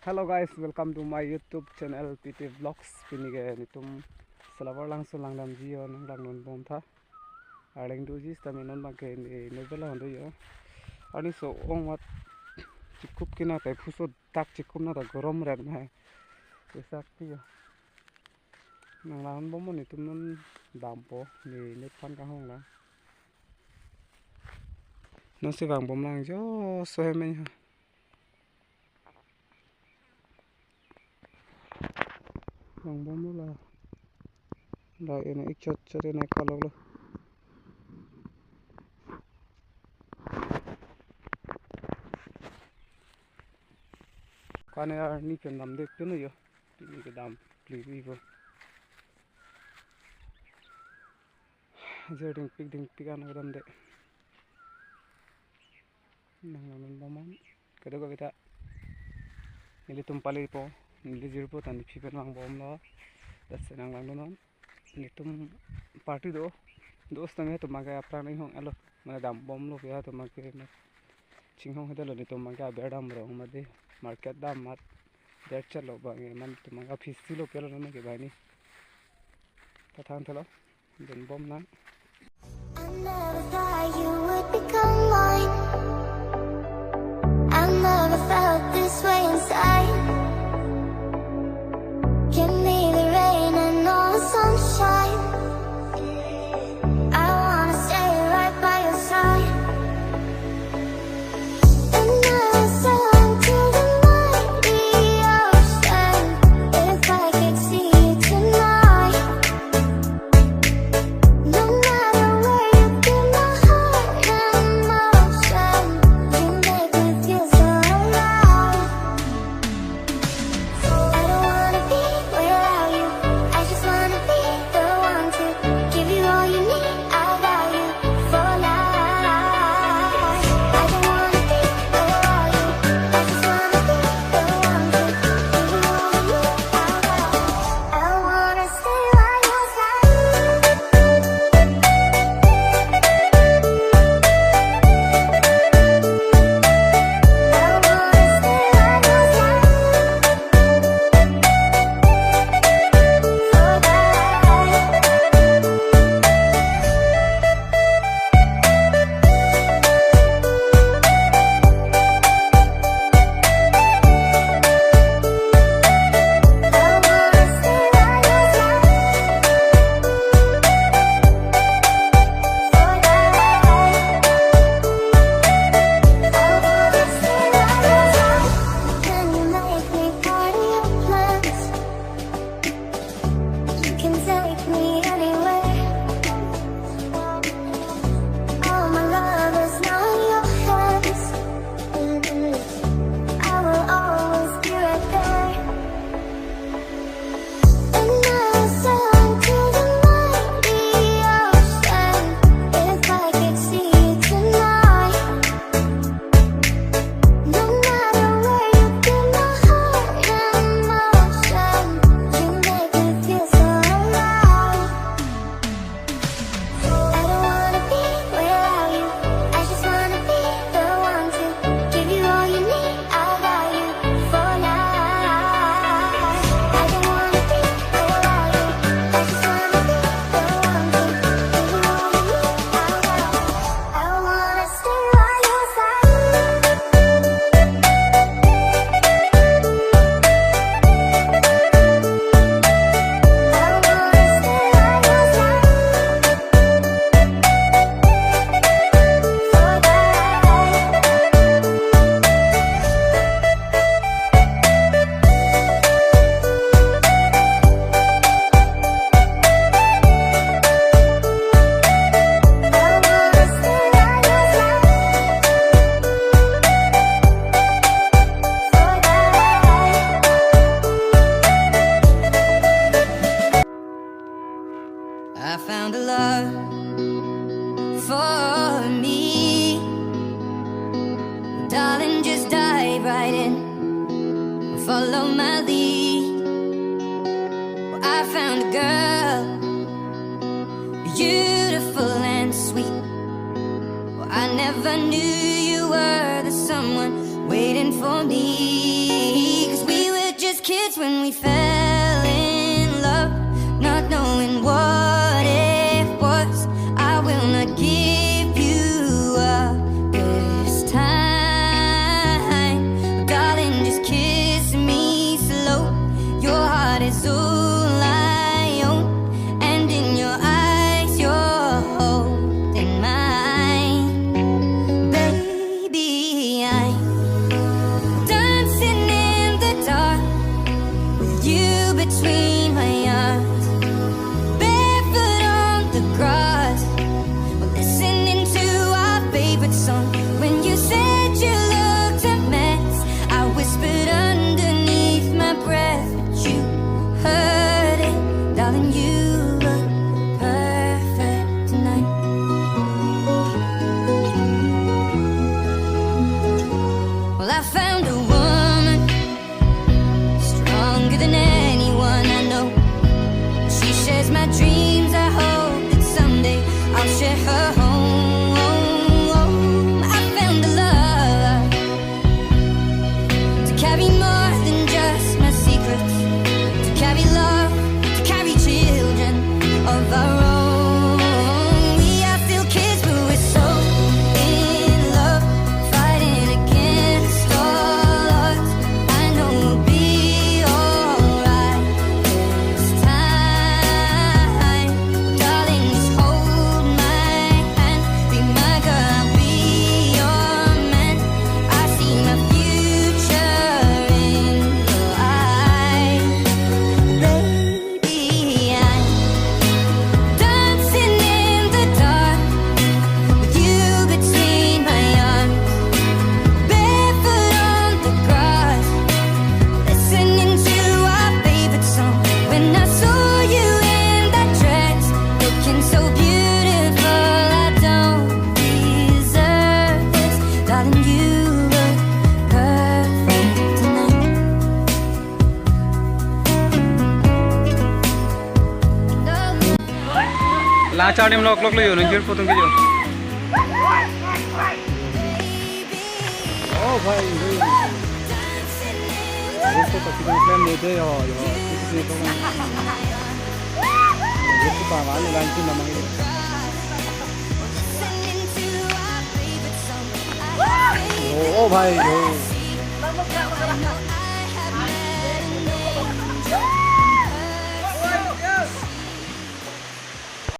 Hello guys, welcome to my YouTube channel PP Vlogs. Pini ke nitum selawor alangsun langdam jio nang langnon bom tha. Arling du jis tami non bangke ni novela hondo yo. Ani so ong wat chikup kina tai phuso tak chikup na ta gorom red ma. Esak ti yo. Nang langnon bom nitum non dampo ni net pan ka hong la. Non se bang bom lang jo so hemen ha. Bang bom la ene ik chot chot ene khalok lo. Kane ar ni pen dam dek penu yo. Ni ke dam pli bi go. Ding pik an dam de. Nang nan bom kedo ko kita. Nili tumpali po, nili jirpo tani pipen mang bom lo. Das nang lang non. Ni tum party do. Dost tang to maga apra nahi hong alo. Mana dam bom lo ya to magke ching hong hedalo ni to maga bedam ro made market dam mat det chalo bange man to maga fisi lo kelo na ke bani. Pathan thalo den bom na. I never thought you would become mine. I never felt this way inside. Give me the rain and all the sunshine. I wanna stay right by your side. And never sail into the mighty ocean. If I could see you tonight. No matter where you give my heart and motion, you make me feel so alive. I don't wanna be without you. I just wanna be the one to give you all you need. I'll got you for life. I don't wanna be without you. I just wanna be the one to give you all you need. I wanna stay by your side. Can you make me part of your plans? You can take me anywhere. All my love is now in your hands. I will always be right there. And never sail into the mighty ocean. If I could see you tonight. No matter where you give my heart and motion, you make me feel so alive. I don't wanna be without you. I just wanna be the one to give you all you need. I'll got you for life. I don't wanna be without you. I just wanna be the one to give you all you need. I wanna stay by your side. I found a love for me. Darling, just dive right in. Follow my lead. Well, I found a girl, beautiful and sweet. Well, I never knew you were the someone waiting for me. 'Cause we kids when we fell in love, not knowing what it was. I will not give you up this time, darling, just kiss me slow. Your heart is all I own, and in your eyes you're holding mine. Baby, I'm dancing in the dark with you between my arms, barefoot on the grass, listening to our favorite song. When you said you looked a mess, I whispered underneath my breath, but you heard it, darling. You look perfect tonight. Well, I found a woman stronger than anyone I know. She shares my dreams. I hope that someday I'll share her home. I found a love to carry more than just my secrets, to carry love, to carry children of our own. We are still kids, but we're so in love, fighting against all odds. I know we'll be alright this time, darling. Just hold my hand, be my girl, I'll be your man. I see my future in your eyes, baby. I'm dancing in the dark with you between my arms, barefoot on the grass, listening to our favorite song. When I saw you in that dress, looking so beautiful, I don't deserve this, darling. You look perfect tonight. Lachadim lock lock layo nang jirpo tong kejui. Oh bhai, jirpo to kita plan ne de yo kitne to na. Jirpo pa wale lanchi na mangi. Oh bhai,